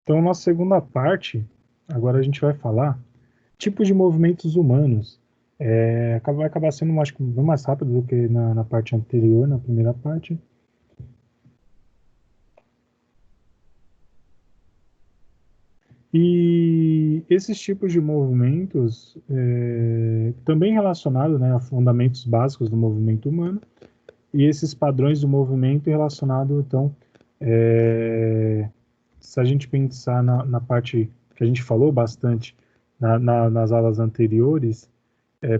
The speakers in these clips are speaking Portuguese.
Então, na segunda parte, agora a gente vai falar tipos de movimentos humanos. Vai acabar sendo, acho que, bem mais rápido do que na parte anterior, na primeira parte. E esses tipos de movimentos, também relacionados, né, a fundamentos básicos do movimento humano, e esses padrões do movimento relacionados, então, se a gente pensar na parte que a gente falou bastante nas aulas anteriores,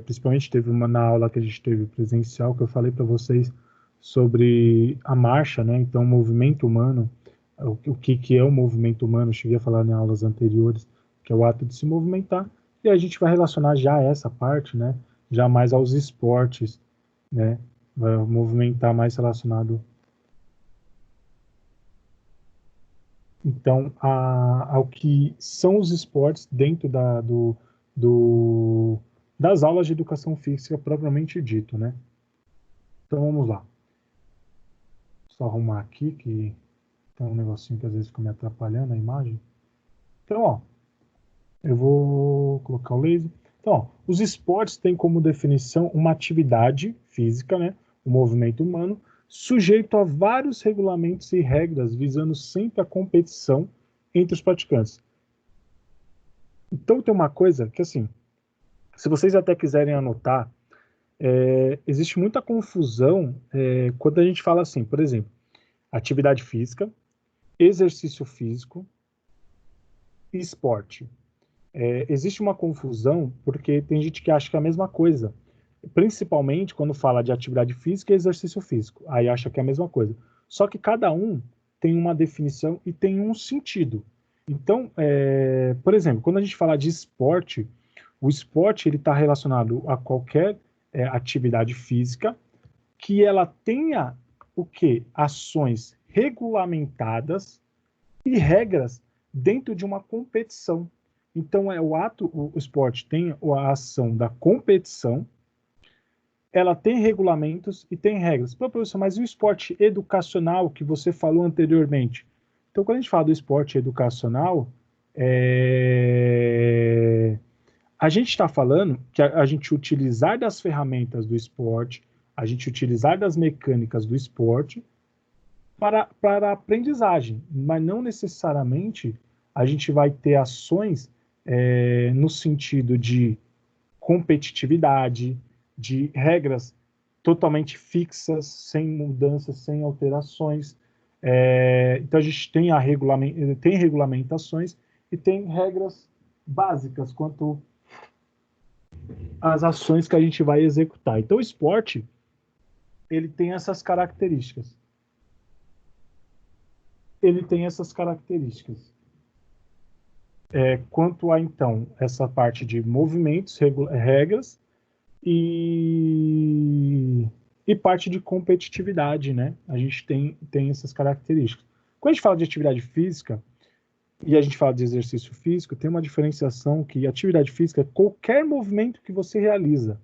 principalmente teve uma na aula que a gente teve presencial, que eu falei para vocês sobre a marcha, né? Então, o movimento humano, o que é o movimento humano, eu cheguei a falar em aulas anteriores, que é o ato de se movimentar, e a gente vai relacionar já essa parte, né? Já mais aos esportes, né? Vai movimentar mais relacionado, então, ao que são os esportes dentro do, das aulas de educação física propriamente dito, né? Então, vamos lá. Só arrumar aqui, que tem um negocinho que às vezes fica me atrapalhando a imagem. Então, ó, eu vou colocar o laser. Então, ó, os esportes têm como definição uma atividade física, né? O movimento humano, sujeito a vários regulamentos e regras, visando sempre a competição entre os praticantes. Então, tem uma coisa que, assim, se vocês até quiserem anotar, existe muita confusão quando a gente fala assim, por exemplo, atividade física, exercício físico e esporte. Existe uma confusão porque tem gente que acha que é a mesma coisa, principalmente quando fala de atividade física e exercício físico, aí acha que é a mesma coisa. Só que cada um tem uma definição e tem um sentido. Então, por exemplo, quando a gente fala de esporte, o esporte ele está relacionado a qualquer atividade física que ela tenha o que? Ações regulamentadas e regras dentro de uma competição. Então, o esporte tem a ação da competição, ela tem regulamentos e tem regras. Pô, professor, mas e o esporte educacional que você falou anteriormente? Então, quando a gente fala do esporte educacional, a gente está falando que a gente utilizar das ferramentas do esporte, a gente utilizar das mecânicas do esporte para a aprendizagem, mas não necessariamente a gente vai ter ações no sentido de competitividade, de regras totalmente fixas, sem mudanças, sem alterações. Então a gente tem, tem regulamentações e tem regras básicas quanto às ações que a gente vai executar. Então o esporte ele tem essas características. Ele tem essas características. Quanto a, então, essa parte de movimentos, regras e, e parte de competitividade, né? A gente tem essas características. Quando a gente fala de atividade física e a gente fala de exercício físico, tem uma diferenciação que atividade física é qualquer movimento que você realiza.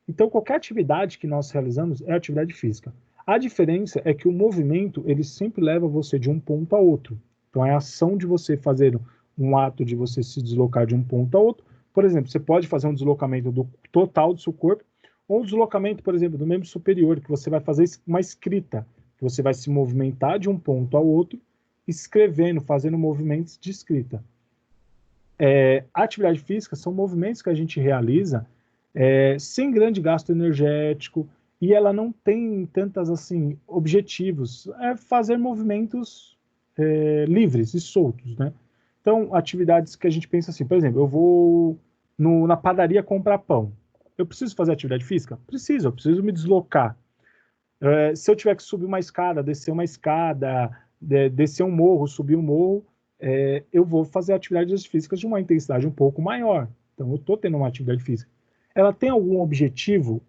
Então, qualquer atividade que nós realizamos é atividade física. A diferença é que o movimento, ele sempre leva você de um ponto a outro. Então, é a ação de você fazer um ato de você se deslocar de um ponto a outro. Por exemplo, você pode fazer um deslocamento total do seu corpo, ou um deslocamento, por exemplo, do membro superior, que você vai fazer uma escrita, que você vai se movimentar de um ponto ao outro, escrevendo, fazendo movimentos de escrita. A atividade física são movimentos que a gente realiza sem grande gasto energético, e ela não tem tantas assim objetivos, fazer movimentos livres e soltos, né? Então, atividades que a gente pensa assim, por exemplo, eu vou na padaria comprar pão. Eu preciso fazer atividade física? Preciso, eu preciso me deslocar. Se eu tiver que subir uma escada, descer um morro, subir um morro, eu vou fazer atividades físicas de uma intensidade um pouco maior. Então, eu estou tendo uma atividade física. Ela tem algum objetivo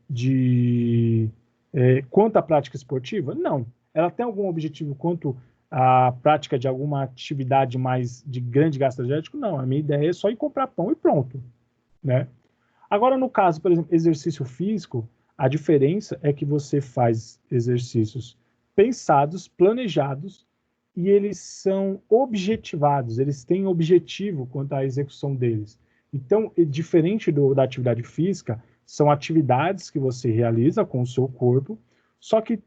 quanto à prática esportiva? Não. Ela tem algum objetivo quanto à prática de alguma atividade mais de grande gasto energético? Não. A minha ideia é só ir comprar pão e pronto, né? Agora, no caso, por exemplo, exercício físico, a diferença é que você faz exercícios pensados, planejados e eles são objetivados, eles têm objetivo quanto à execução deles. Então, diferente da atividade física, são atividades que você realiza com o seu corpo, só que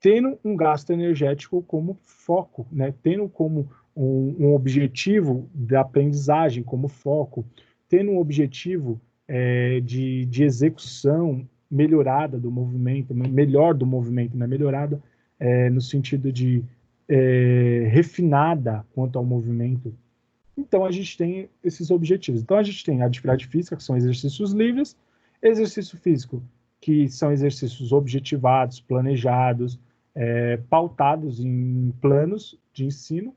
tendo um gasto energético como foco, né? Tendo como um objetivo da aprendizagem como foco, tendo um objetivo de execução melhorada do movimento, melhor do movimento, né? Melhorada no sentido de refinada quanto ao movimento. Então, a gente tem esses objetivos. Então, a gente tem a atividade física, que são exercícios livres, exercício físico, que são exercícios objetivados, planejados, pautados em planos de ensino,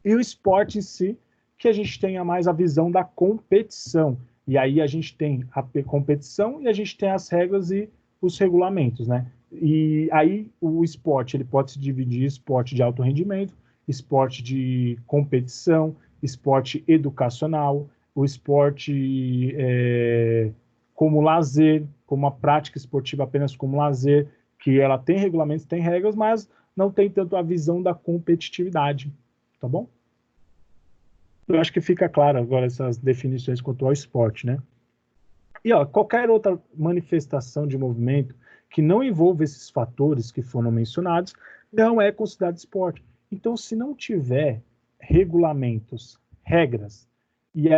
e o esporte em si, que a gente tenha mais a visão da competição. E aí a gente tem a competição e a gente tem as regras e os regulamentos, né? E aí o esporte, ele pode se dividir em esporte de alto rendimento, esporte de competição, esporte educacional, o esporte como lazer, como a prática esportiva apenas como lazer, que ela tem regulamentos, tem regras, mas não tem tanto a visão da competitividade, tá bom? Eu acho que fica claro agora essas definições quanto ao esporte, né? E ó, qualquer outra manifestação de movimento que não envolva esses fatores que foram mencionados não é considerado esporte. Então, se não tiver regulamentos, regras, e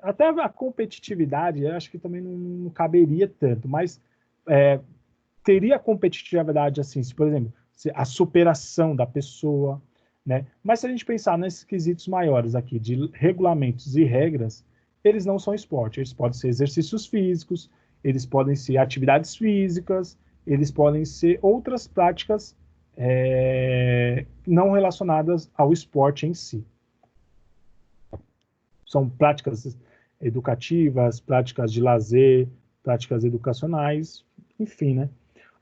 até a competitividade, eu acho que também não caberia tanto, mas teria competitividade assim, se, por exemplo, a superação da pessoa, né? Mas se a gente pensar nesses quesitos maiores aqui, de regulamentos e regras, eles não são esporte, eles podem ser exercícios físicos, eles podem ser atividades físicas, eles podem ser outras práticas não relacionadas ao esporte em si. São práticas educativas, práticas de lazer, práticas educacionais, enfim, né?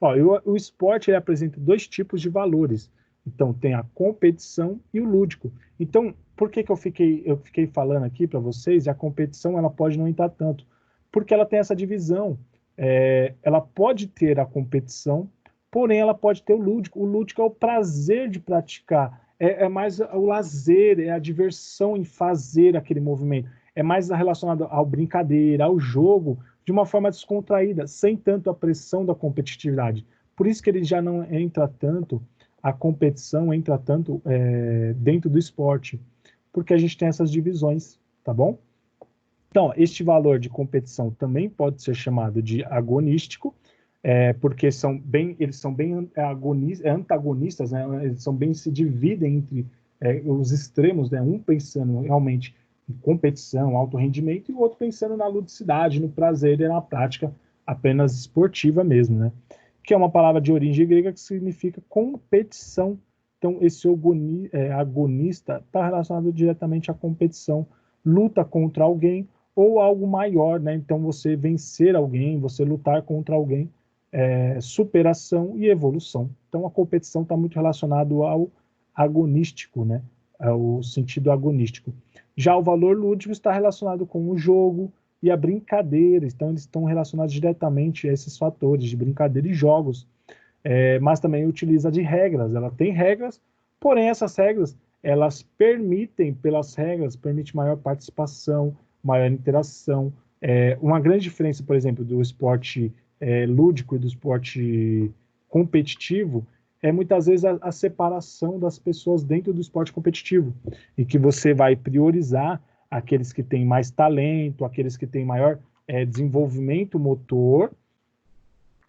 Ó, o esporte ele apresenta dois tipos de valores. Então, tem a competição e o lúdico. Então, por que eu fiquei falando aqui para vocês? A competição ela pode não entrar tanto, porque ela tem essa divisão. Ela pode ter a competição, porém ela pode ter o lúdico. O lúdico é o prazer de praticar, é mais o lazer, é a diversão em fazer aquele movimento. É mais relacionado ao brincadeira, ao jogo, de uma forma descontraída, sem tanto a pressão da competitividade. Por isso que ele já não entra tanto, a competição entra tanto dentro do esporte, porque a gente tem essas divisões, tá bom? Então, este valor de competição também pode ser chamado de agonístico, porque eles são bem antagonistas, né? Eles são bem se dividem entre os extremos, né? Um pensando realmente em competição, alto rendimento, e o outro pensando na ludicidade, no prazer e na prática apenas esportiva mesmo, né? Que é uma palavra de origem grega que significa competição. Então, esse agonista está relacionado diretamente à competição, luta contra alguém ou algo maior, né? Então, você vencer alguém, você lutar contra alguém, superação e evolução. Então, a competição está muito relacionado ao agonístico, né? Ao sentido agonístico. Já o valor lúdico está relacionado com o jogo e a brincadeira, então eles estão relacionados diretamente a esses fatores de brincadeira e jogos, mas também utiliza de regras, ela tem regras, porém essas regras, elas permitem maior participação, maior interação, uma grande diferença, por exemplo, do esporte lúdico e do esporte competitivo é muitas vezes a separação das pessoas dentro do esporte competitivo, e que você vai priorizar aqueles que têm mais talento, aqueles que têm maior desenvolvimento motor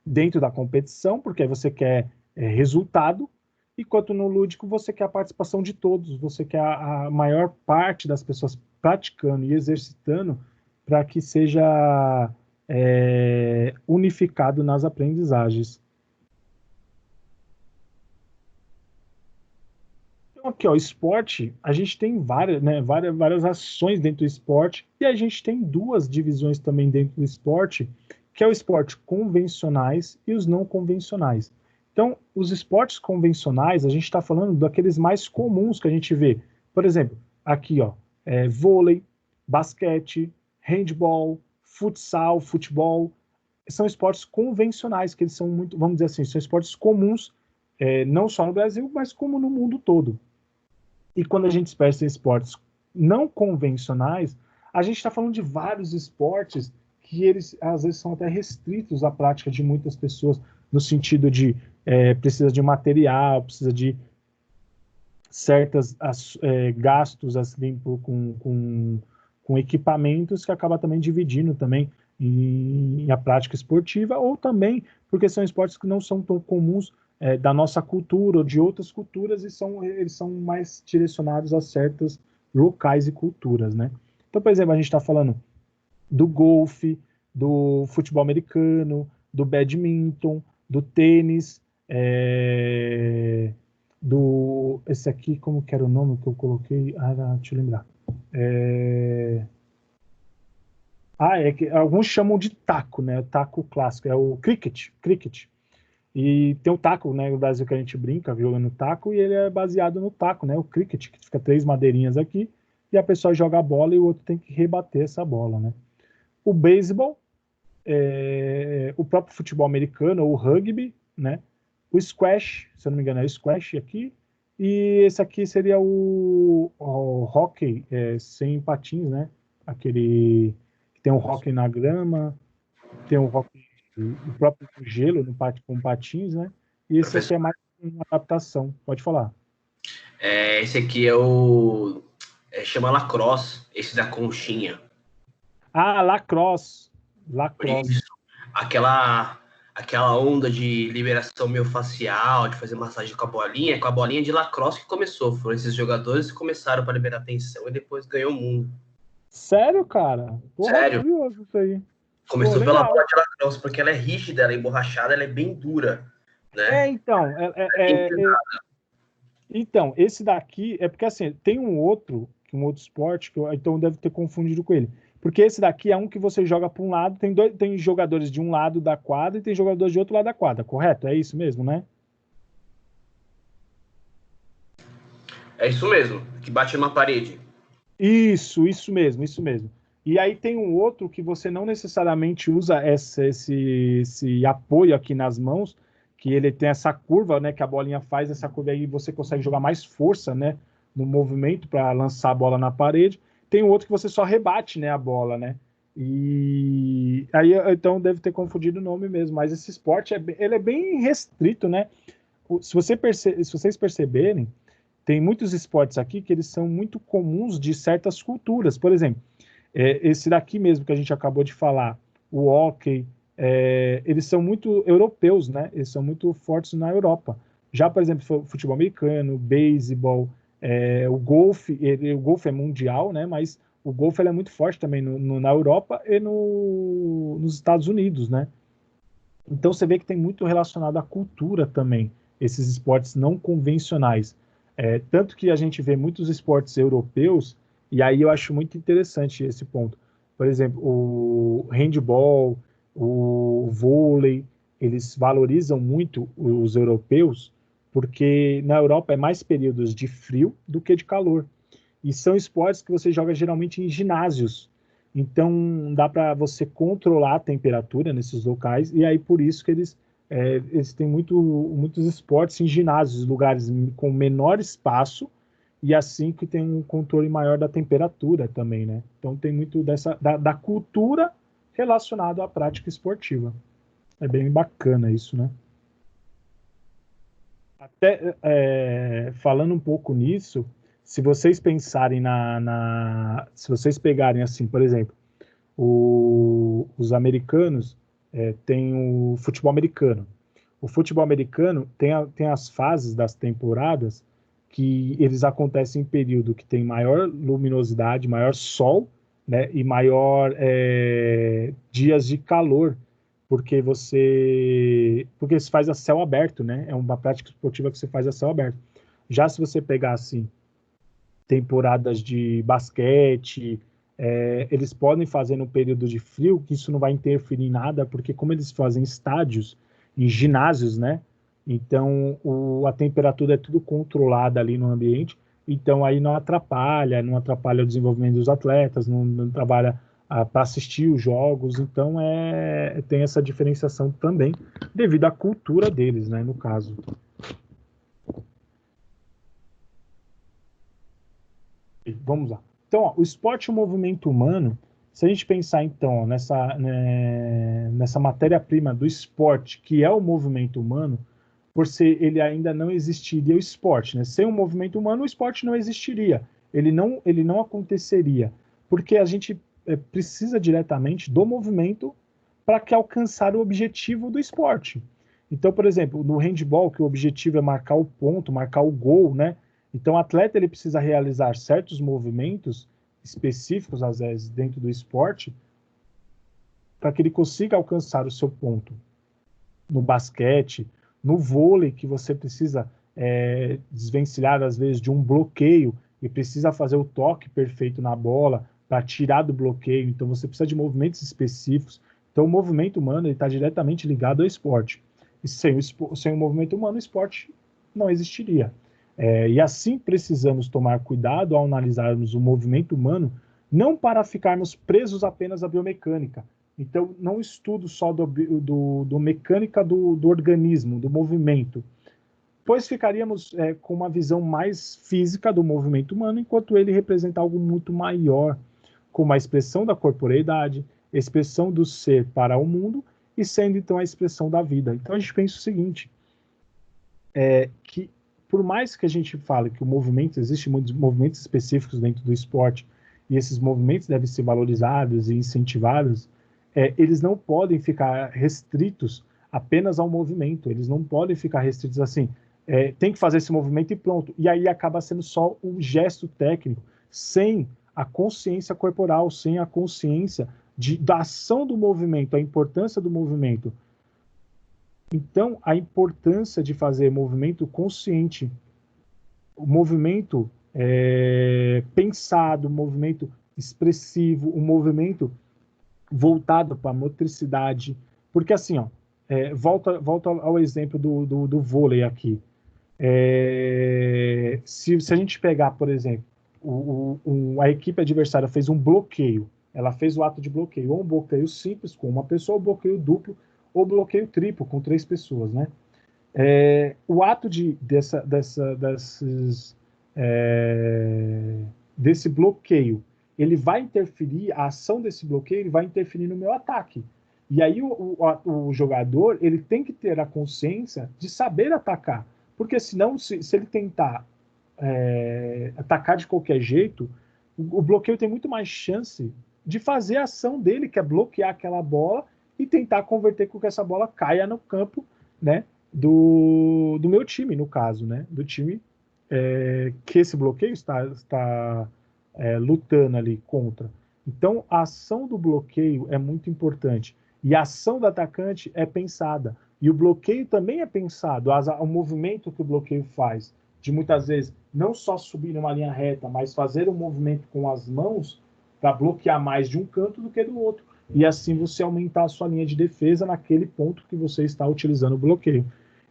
dentro da competição, porque você quer resultado, enquanto no lúdico você quer a participação de todos, você quer a maior parte das pessoas praticando e exercitando para que seja unificado nas aprendizagens. Então, aqui, ó, esporte, a gente tem várias ações dentro do esporte, e a gente tem duas divisões também dentro do esporte, que é o esporte convencionais e os não convencionais. Então, os esportes convencionais, a gente está falando daqueles mais comuns que a gente vê. Por exemplo, aqui, ó, vôlei, basquete, handball, futsal, futebol, são esportes convencionais, que eles são muito, vamos dizer assim, são esportes comuns não só no Brasil, mas como no mundo todo. E quando a gente pensa em esportes não convencionais, a gente está falando de vários esportes que eles, às vezes, são até restritos à prática de muitas pessoas, no sentido de precisa de material, precisa de certos gastos assim, com equipamentos que acaba também dividindo também em a prática esportiva, ou também porque são esportes que não são tão comuns da nossa cultura ou de outras culturas, e eles são mais direcionados a certos locais e culturas, né? Então, por exemplo, a gente está falando do golfe, do futebol americano, do badminton, do tênis, esse aqui, como que era o nome que eu coloquei? Deixa eu lembrar. É que alguns chamam de taco, né? O taco clássico, é o cricket. E tem o taco, né, no Brasil, que a gente brinca jogando taco, e ele é baseado no taco, né, o cricket, que fica 3 madeirinhas aqui, e a pessoa joga a bola e o outro tem que rebater essa bola, né. O beisebol, o próprio futebol americano, o rugby, né, o squash, se eu não me engano é o squash aqui, e esse aqui seria o hockey sem patins, né, aquele que tem o hockey na grama, tem o hockey, o próprio gelo com patins, né? E esse aqui é mais uma adaptação. Pode falar. Esse aqui chama lacrosse, esse da conchinha. Lacrosse. Isso. Aquela onda de liberação miofascial, de fazer massagem com a bolinha de lacrosse que começou. Foram esses jogadores que começaram para liberar tensão e depois ganhou o mundo. Sério, cara? Porra, Sério? curioso isso aí. Começou pela bola de lacrosse, porque ela é rígida, ela é emborrachada, ela é bem dura, né? Então, esse daqui é porque assim, tem um outro esporte que então deve ter confundido com ele. Porque esse daqui é um que você joga para um lado, tem jogadores de um lado da quadra e tem jogadores de outro lado da quadra, correto? É isso mesmo, né? É isso mesmo, que bate numa parede. Isso mesmo. E aí tem um outro que você não necessariamente usa esse apoio aqui nas mãos, que ele tem essa curva, né, que a bolinha faz essa curva aí, você consegue jogar mais força, né, no movimento para lançar a bola na parede. Tem um outro que você só rebate, né, a bola, né? E aí então deve ter confundido o nome mesmo, mas esse esporte ele é bem restrito, né? Se vocês perceberem, tem muitos esportes aqui que eles são muito comuns de certas culturas. Por exemplo, esse daqui mesmo que a gente acabou de falar, o hóquei, eles são muito europeus, né? Eles são muito fortes na Europa. Já, por exemplo, futebol americano, beisebol, o golfe é mundial, né? Mas o golfe é muito forte também na Europa e nos Estados Unidos, né? Então você vê que tem muito relacionado à cultura também, esses esportes não convencionais. Tanto que a gente vê muitos esportes europeus, e aí eu acho muito interessante esse ponto. Por exemplo, o handball, o vôlei, eles valorizam muito os europeus, porque na Europa é mais períodos de frio do que de calor. E são esportes que você joga geralmente em ginásios. Então, dá para você controlar a temperatura nesses locais, e aí por isso que eles têm muitos esportes em ginásios, lugares com menor espaço, e assim que tem um controle maior da temperatura também, né? Então, tem muito da cultura relacionada à prática esportiva. É bem bacana isso, né? Até falando um pouco nisso, se vocês pensarem se vocês pegarem assim, por exemplo, os americanos têm o futebol americano. O futebol americano tem as fases das temporadas que eles acontecem em período que tem maior luminosidade, maior sol, né, e maior dias de calor, porque se faz a céu aberto, né? É uma prática esportiva que você faz a céu aberto. Já se você pegar assim temporadas de basquete, eles podem fazer no período de frio, que isso não vai interferir em nada, porque como eles fazem estádios em ginásios, né? Então a temperatura é tudo controlada ali no ambiente, então aí não atrapalha o desenvolvimento dos atletas, não trabalha para assistir os jogos, então tem essa diferenciação também, devido à cultura deles, né, no caso. Vamos lá. Então, ó, o esporte e o movimento humano, se a gente pensar, então, ó, nessa matéria-prima do esporte, que é o movimento humano, por ser ele ainda não existiria o esporte, né? Sem o movimento humano, o esporte não existiria. Ele não aconteceria, porque a gente precisa diretamente do movimento para que alcançar o objetivo do esporte. Então, por exemplo, no handball, que o objetivo é marcar o ponto, marcar o gol, né? Então, o atleta ele precisa realizar certos movimentos específicos, às vezes, dentro do esporte, para que ele consiga alcançar o seu ponto. No basquete, no vôlei, que você precisa desvencilhar, às vezes, de um bloqueio e precisa fazer o toque perfeito na bola para tirar do bloqueio. Então, você precisa de movimentos específicos. Então, o movimento humano está diretamente ligado ao esporte. E sem o movimento humano, o esporte não existiria. E assim precisamos tomar cuidado ao analisarmos o movimento humano, não para ficarmos presos apenas à biomecânica. Então, não estudo só do mecânica do organismo, do movimento, pois ficaríamos com uma visão mais física do movimento humano, enquanto ele representa algo muito maior, como a expressão da corporeidade, expressão do ser para o mundo, e sendo então a expressão da vida. Então a gente pensa o seguinte, que por mais que a gente fale que o movimento, existem muitos movimentos específicos dentro do esporte, e esses movimentos devem ser valorizados e incentivados, eles não podem ficar restritos apenas ao movimento, eles não podem ficar restritos assim, tem que fazer esse movimento e pronto, e aí acaba sendo só um gesto técnico, sem a consciência corporal, sem a consciência da ação do movimento, a importância do movimento. Então, a importância de fazer movimento consciente, o movimento pensado, o movimento expressivo, o movimento voltado para a motricidade, porque assim, ó, volta ao exemplo do vôlei aqui. Se a gente pegar, por exemplo, a equipe adversária fez um bloqueio, ela fez o ato de bloqueio, ou um bloqueio simples com uma pessoa, ou um bloqueio duplo, ou bloqueio triplo com 3 pessoas, né? O ato desse bloqueio, ele vai interferir, a ação desse bloqueio, ele vai interferir no meu ataque. E aí o jogador, ele tem que ter a consciência de saber atacar, porque senão, se ele tentar atacar de qualquer jeito, o bloqueio tem muito mais chance de fazer a ação dele, que é bloquear aquela bola e tentar converter com que essa bola caia no campo, né, do meu time, no caso, né, do time que esse bloqueio está lutando ali contra. Então, a ação do bloqueio é muito importante. E a ação do atacante é pensada. E o bloqueio também é pensado. O movimento que o bloqueio faz, de muitas vezes não só subir numa linha reta, mas fazer um movimento com as mãos para bloquear mais de um canto do que do outro. E assim você aumentar a sua linha de defesa naquele ponto que você está utilizando o bloqueio.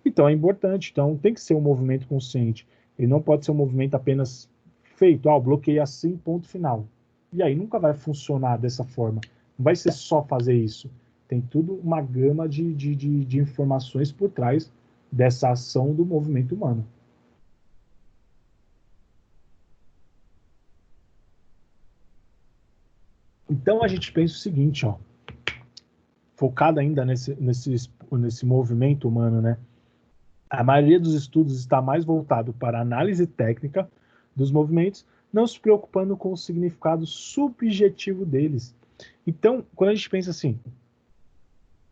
Então é importante. Então tem que ser um movimento consciente. Ele não pode ser um movimento apenas feito, bloqueio assim, ponto final. E aí nunca vai funcionar dessa forma. Não vai ser só fazer isso. Tem tudo uma gama de informações por trás dessa ação do movimento humano. Então a gente pensa o seguinte, focado ainda nesse movimento humano, né? A maioria dos estudos está mais voltado para a análise técnica dos movimentos, não se preocupando com o significado subjetivo deles. Então, quando a gente pensa assim,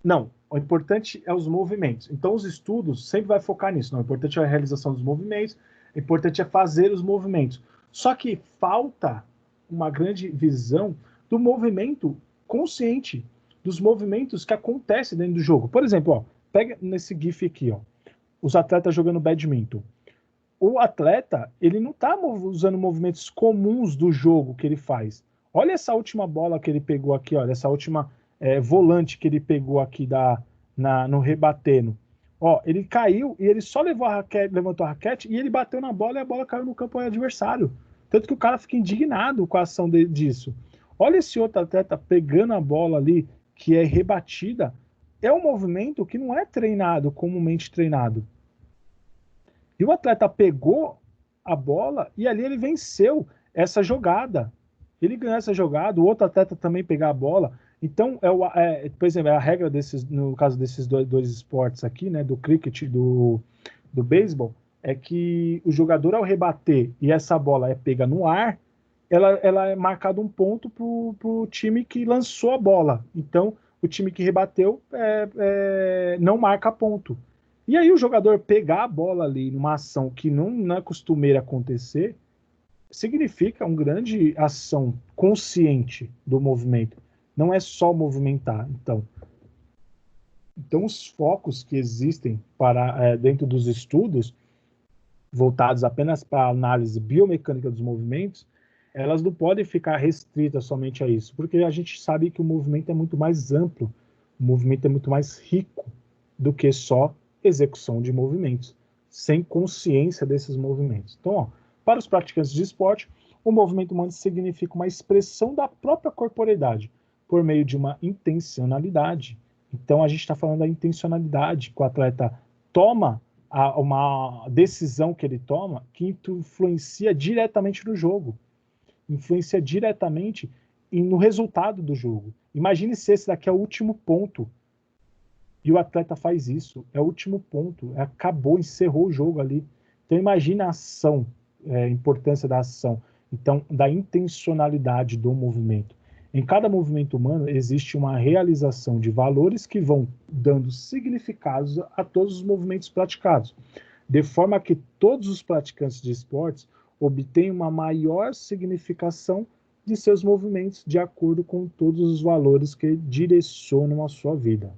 não, o importante é os movimentos. Então, os estudos sempre vai focar nisso. Não, o importante é a realização dos movimentos, o importante é fazer os movimentos. Só que falta uma grande visão do movimento consciente, dos movimentos que acontecem dentro do jogo. Por exemplo, pega nesse GIF aqui, os atletas jogando badminton. O atleta, ele não está usando movimentos comuns do jogo que ele faz. Olha essa última bola que ele pegou aqui, olha essa última volante que ele pegou aqui no rebatendo. Ele caiu e ele só levantou a raquete e ele bateu na bola e a bola caiu no campo adversário. Tanto que o cara fica indignado com a ação disso. Olha esse outro atleta pegando a bola ali, que é rebatida. É um movimento que não é treinado, comumente treinado. E o atleta pegou a bola e ali ele venceu. essa jogada. Ele ganhar essa jogada, o outro atleta também pegar a bola. Então, por exemplo, a regra no caso desses dois esportes aqui, né, do cricket e do beisebol, é que o jogador, ao rebater e essa bola é pega no ar, ela é marcado um ponto para o time que lançou a bola. Então, o time que rebateu não marca ponto. E aí o jogador pegar a bola ali numa ação que não é costumeira acontecer, significa uma grande ação consciente do movimento. Não é só movimentar. Então os focos que existem dentro dos estudos voltados apenas para a análise biomecânica dos movimentos, elas não podem ficar restritas somente a isso, porque a gente sabe que o movimento é muito mais amplo, o movimento é muito mais rico do que só execução de movimentos, sem consciência desses movimentos. Então, para os praticantes de esporte, o movimento humano significa uma expressão da própria corporeidade, por meio de uma intencionalidade. Então, a gente está falando da intencionalidade que o atleta toma, uma decisão que ele toma, que influencia diretamente no jogo, influencia diretamente no resultado do jogo. Imagine se esse daqui é o último ponto, e o atleta faz isso, é o último ponto, acabou, encerrou o jogo ali. Então imagine a ação, a importância da ação, então da intencionalidade do movimento. Em cada movimento humano existe uma realização de valores que vão dando significados a todos os movimentos praticados, de forma que todos os praticantes de esportes obtêm uma maior significação de seus movimentos de acordo com todos os valores que direcionam a sua vida.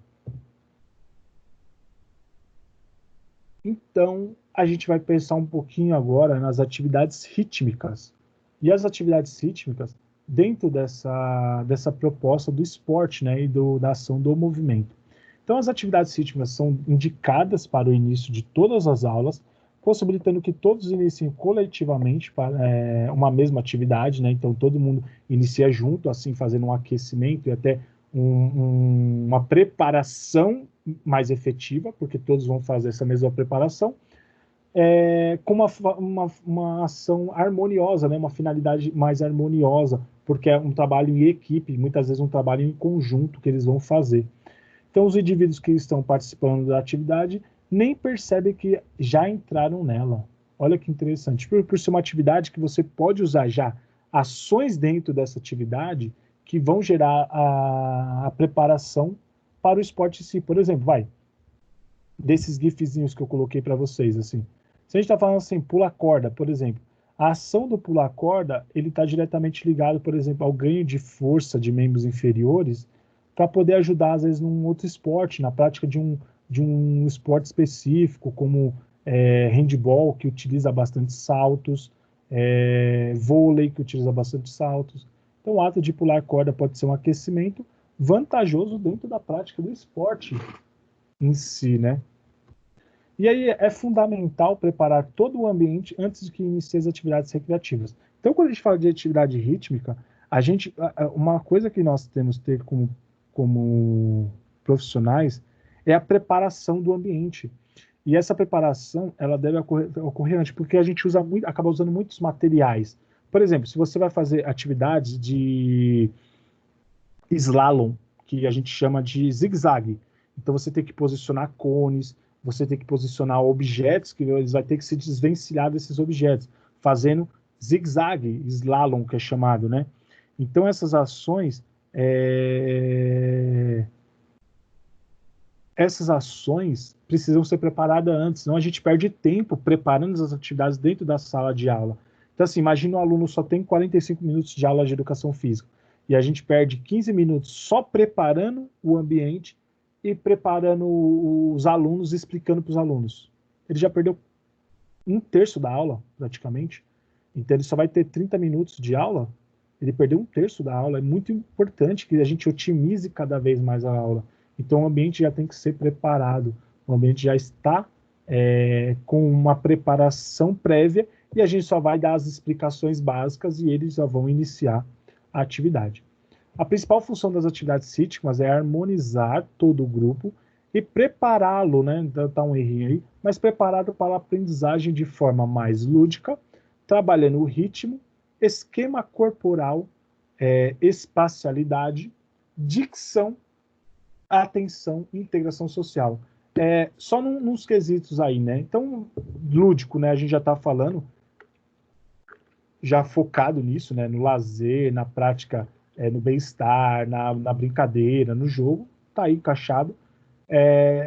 Então, a gente vai pensar um pouquinho agora nas atividades rítmicas. E as atividades rítmicas, dentro dessa proposta do esporte, né, e da ação do movimento. Então, as atividades rítmicas são indicadas para o início de todas as aulas, possibilitando que todos iniciem coletivamente para uma mesma atividade, né? Então, todo mundo inicia junto, assim, fazendo um aquecimento e até uma preparação mais efetiva, porque todos vão fazer essa mesma preparação, com uma ação harmoniosa, né? Uma finalidade mais harmoniosa, porque é um trabalho em equipe, muitas vezes um trabalho em conjunto que eles vão fazer. Então, os indivíduos que estão participando da atividade nem percebem que já entraram nela. Olha que interessante. Por ser uma atividade que você pode usar já ações dentro dessa atividade que vão gerar a preparação para o esporte em si. Por exemplo, desses gifzinhos que eu coloquei para vocês, assim. Se a gente está falando assim, pula corda, por exemplo, a ação do pular corda, ele está diretamente ligado, por exemplo, ao ganho de força de membros inferiores, para poder ajudar, às vezes, num outro esporte, na prática de um esporte específico, como handball, que utiliza bastante saltos, vôlei, que utiliza bastante saltos. Então, o ato de pular corda pode ser um aquecimento vantajoso dentro da prática do esporte em si, né? E aí é fundamental preparar todo o ambiente antes de que inicie as atividades recreativas. Então, quando a gente fala de atividade rítmica, uma coisa que nós temos que ter como profissionais é a preparação do ambiente. E essa preparação, ela deve ocorrer antes, porque a gente acaba usando muitos materiais. Por exemplo, se você vai fazer atividades de slalom, que a gente chama de zigue-zague, então você tem que posicionar cones, você tem que posicionar objetos, que eles vai ter que se desvencilhar desses objetos, fazendo zigue-zague, slalom, que é chamado, né? Então essas ações precisam ser preparadas antes, senão a gente perde tempo preparando as atividades dentro da sala de aula. Então, assim, imagina um aluno só tem 45 minutos de aula de educação física, e a gente perde 15 minutos só preparando o ambiente e preparando os alunos, explicando para os alunos. Ele já perdeu um terço da aula, praticamente. Então, ele só vai ter 30 minutos de aula, ele perdeu um terço da aula. É muito importante que a gente otimize cada vez mais a aula. Então, o ambiente já tem que ser preparado. O ambiente já está com uma preparação prévia e a gente só vai dar as explicações básicas e eles já vão iniciar a atividade. A principal função das atividades rítmicas é harmonizar todo o grupo e prepará-lo, né? Então, tá um errinho aí, mas preparado para a aprendizagem de forma mais lúdica, trabalhando o ritmo esquema corporal, espacialidade, dicção, atenção e integração social. Só nos quesitos aí, né? Então, lúdico, né? A gente já está falando, já focado nisso, né? No lazer, na prática, no bem-estar, na brincadeira, no jogo, tá aí encaixado.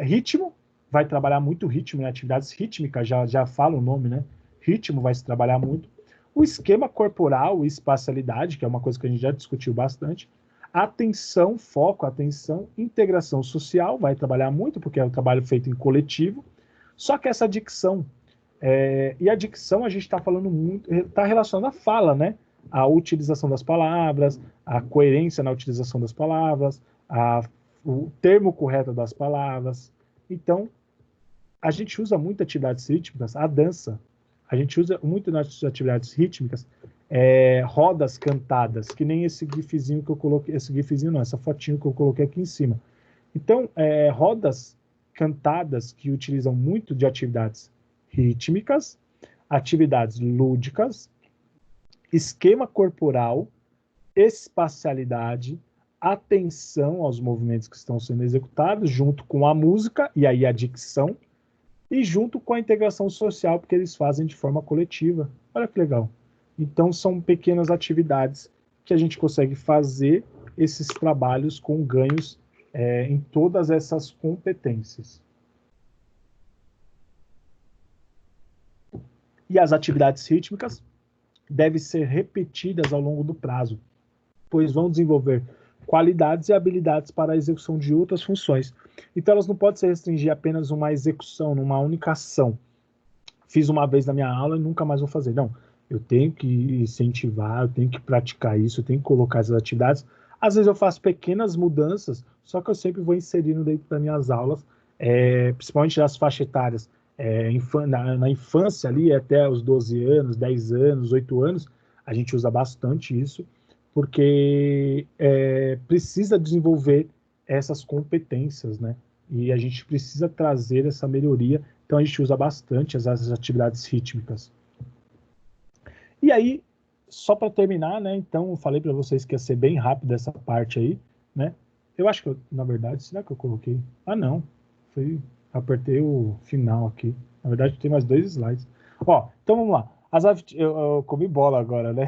Ritmo, vai trabalhar muito ritmo, né? Atividades rítmicas, já fala o nome, né? Ritmo vai se trabalhar muito. O esquema corporal e espacialidade, que é uma coisa que a gente já discutiu bastante. Atenção, foco, atenção, integração social, vai trabalhar muito, porque é um trabalho feito em coletivo. Só que essa dicção, e a dicção a gente está falando muito, está relacionada à fala, né? A utilização das palavras, a coerência na utilização das palavras, o termo correto das palavras. Então, a gente usa muito atividades rítmicas, a dança, a gente usa muito nas atividades rítmicas, rodas cantadas, que nem esse gifzinho que eu coloquei, essa fotinho que eu coloquei aqui em cima. Então, rodas cantadas que utilizam muito de atividades rítmicas, atividades lúdicas, esquema corporal, espacialidade, atenção aos movimentos que estão sendo executados, junto com a música, e aí a dicção, e junto com a integração social, porque eles fazem de forma coletiva. Olha que legal. Então, são pequenas atividades que a gente consegue fazer esses trabalhos com ganhos em todas essas competências. E as atividades rítmicas devem ser repetidas ao longo do prazo, pois vão desenvolver qualidades e habilidades para a execução de outras funções. Então, elas não podem se restringir a apenas uma execução, numa única ação. Fiz uma vez na minha aula e nunca mais vou fazer. Não, eu tenho que incentivar, eu tenho que praticar isso, eu tenho que colocar essas atividades. Às vezes eu faço pequenas mudanças, só que eu sempre vou inserindo dentro das minhas aulas, principalmente nas faixas etárias. Na infância ali, até os 12 anos, 10 anos, 8 anos, a gente usa bastante isso, porque precisa desenvolver essas competências, né? E a gente precisa trazer essa melhoria, então a gente usa bastante as atividades rítmicas. E aí, só para terminar, né? Então, eu falei para vocês que ia ser bem rápido essa parte aí, né? Eu acho que, na verdade, será que eu coloquei? Ah, não. Apertei o final aqui. Na verdade, tem mais 2 slides. Então vamos lá. Eu comi bola agora, né?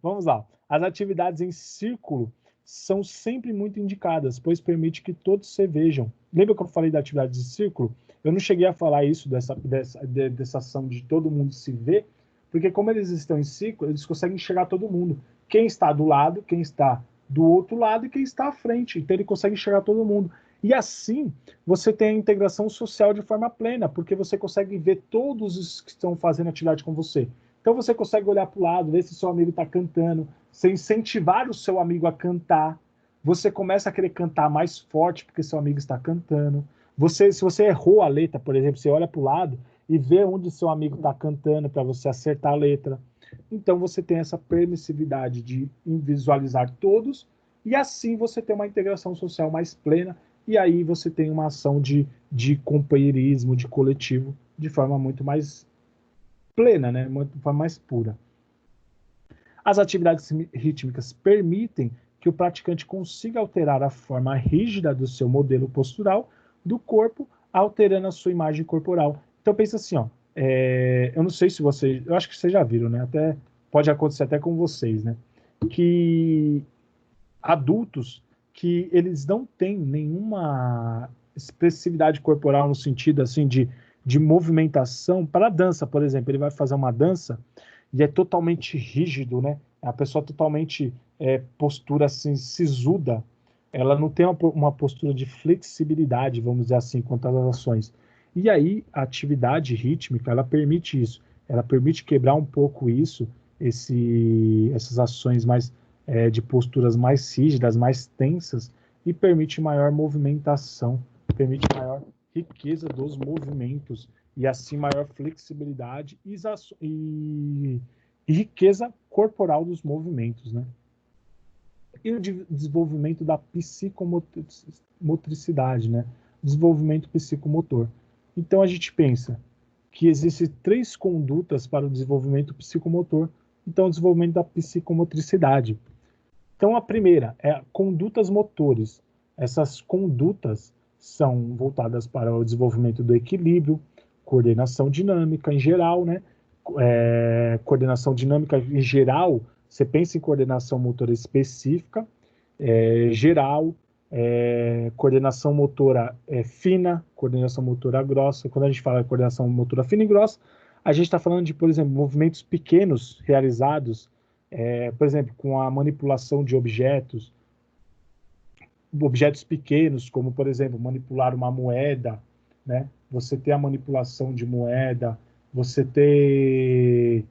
Vamos lá. As atividades em círculo são sempre muito indicadas, pois permite que todos se vejam. Lembra que eu falei da atividade de círculo? Eu não cheguei a falar isso, dessa ação de todo mundo se ver, porque como eles estão em círculo, eles conseguem enxergar todo mundo. Quem está do lado, quem está do outro lado e quem está à frente. Então ele consegue enxergar todo mundo. E assim, você tem a integração social de forma plena, porque você consegue ver todos os que estão fazendo atividade com você. Então você consegue olhar para o lado, ver se seu amigo está cantando, você incentivar o seu amigo a cantar, você começa a querer cantar mais forte porque seu amigo está cantando. Se você errou a letra, por exemplo, você olha para o lado e vê onde seu amigo está cantando para você acertar a letra. Então você tem essa permissividade de visualizar todos e assim você tem uma integração social mais plena e aí você tem uma ação de companheirismo, de coletivo, de forma muito mais plena, né? De forma mais pura. As atividades rítmicas permitem que o praticante consiga alterar a forma rígida do seu modelo postural do corpo, alterando a sua imagem corporal. Então pensa assim, eu não sei se vocês, eu acho que vocês já viram, né? Até pode acontecer até com vocês, né? Que adultos que eles não têm nenhuma expressividade corporal no sentido assim de movimentação para a dança, por exemplo, ele vai fazer uma dança e é totalmente rígido, né? A pessoa totalmente postura assim sisuda, ela não tem uma postura de flexibilidade, vamos dizer assim, quanto às ações. E aí a atividade rítmica ela permite isso, ela permite quebrar um pouco isso, essas ações mais de posturas mais rígidas, mais tensas, e permite maior movimentação, permite maior riqueza dos movimentos, e assim maior flexibilidade e riqueza corporal dos movimentos, né? E o desenvolvimento da psicomotricidade, né? Desenvolvimento psicomotor. Então a gente pensa que existem 3 condutas para o desenvolvimento psicomotor então o desenvolvimento da psicomotricidade. Então a primeira é condutas motores. Essas condutas são voltadas para o desenvolvimento do equilíbrio, coordenação dinâmica em geral, né? Coordenação dinâmica em geral, você pensa em coordenação motora específica, geral, coordenação motora fina, coordenação motora grossa. Quando a gente fala de coordenação motora fina e grossa, a gente está falando de, por exemplo, movimentos pequenos realizados, por exemplo, com a manipulação de objetos pequenos, como, por exemplo, manipular uma moeda, né? Você ter a manipulação de moeda, você ter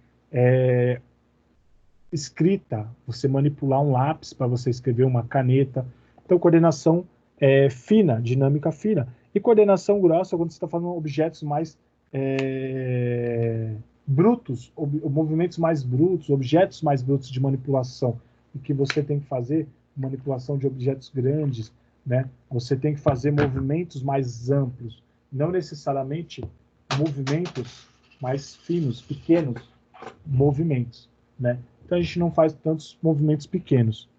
escrita, você manipular um lápis para você escrever uma caneta. Então, coordenação fina, dinâmica fina. E coordenação grossa, quando você está falando de objetos mais brutos, movimentos mais brutos, objetos mais brutos de manipulação, e que você tem que fazer manipulação de objetos grandes, né? Você tem que fazer movimentos mais amplos, não necessariamente movimentos mais finos, pequenos movimentos, né? Então a gente não faz tantos movimentos pequenos.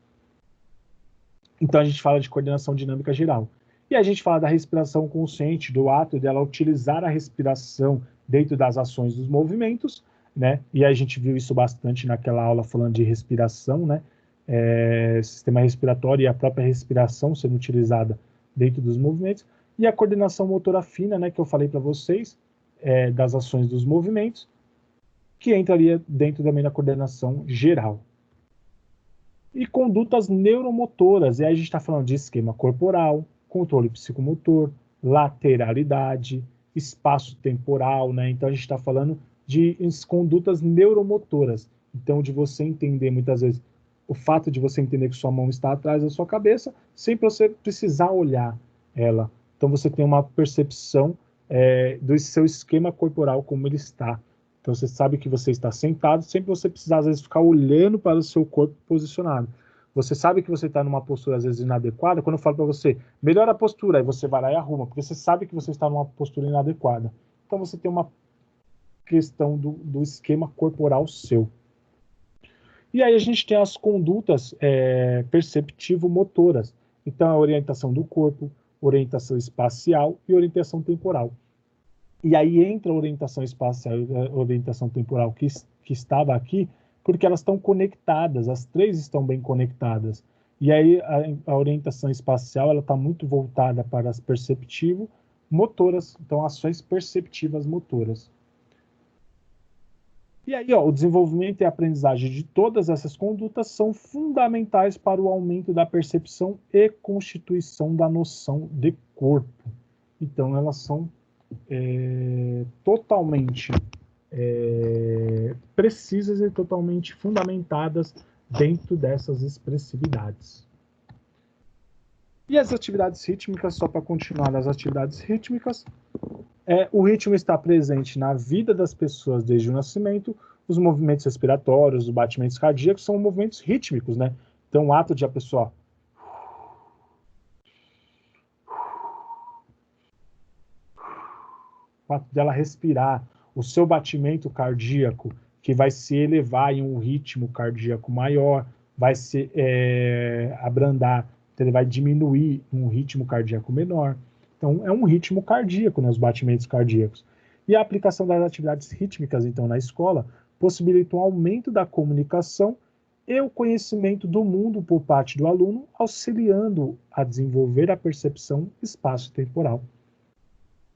Então a gente fala de coordenação dinâmica geral. E a gente fala da respiração consciente, do ato dela utilizar a respiração dentro das ações dos movimentos, né? E a gente viu isso bastante naquela aula falando de respiração, né? Sistema respiratório e a própria respiração sendo utilizada dentro dos movimentos. E a coordenação motora fina, né? Que eu falei para vocês, das ações dos movimentos, que entraria dentro também da coordenação geral. E condutas neuromotoras, e aí a gente está falando de esquema corporal, controle psicomotor, lateralidade, espaço temporal, né? Então a gente está falando de condutas neuromotoras. Então, de você entender muitas vezes o fato de você entender que sua mão está atrás da sua cabeça, sem você precisar olhar ela. Então você tem uma percepção do seu esquema corporal, como ele está. Então você sabe que você está sentado, sem você precisar, às vezes, ficar olhando para o seu corpo posicionado. Você sabe que você está numa postura, às vezes, inadequada, quando eu falo para você, melhora a postura, aí você vai lá e arruma, porque você sabe que você está numa postura inadequada. Então você tem uma questão do esquema corporal seu. E aí a gente tem as condutas perceptivo-motoras. Então, a orientação do corpo, orientação espacial e orientação temporal. E aí entra a orientação espacial e a orientação temporal que estava aqui, porque elas estão conectadas, as três estão bem conectadas. E aí a orientação espacial ela está muito voltada para as perceptivo-motoras, então ações perceptivas motoras. E aí, o desenvolvimento e a aprendizagem de todas essas condutas são fundamentais para o aumento da percepção e constituição da noção de corpo. Então, elas são totalmente precisas e totalmente fundamentadas dentro dessas expressividades. E as atividades rítmicas, só para continuar nas atividades rítmicas, o ritmo está presente na vida das pessoas desde o nascimento. Os movimentos respiratórios, os batimentos cardíacos são movimentos rítmicos, né? Então, o ato de a pessoa o ato dela respirar, o seu batimento cardíaco, que vai se elevar em um ritmo cardíaco maior, vai se abrandar, então ele vai diminuir em um ritmo cardíaco menor. Então, é um ritmo cardíaco, né, os batimentos cardíacos. E a aplicação das atividades rítmicas, então, na escola, possibilita um aumento da comunicação e o conhecimento do mundo por parte do aluno, auxiliando a desenvolver a percepção espaço-temporal.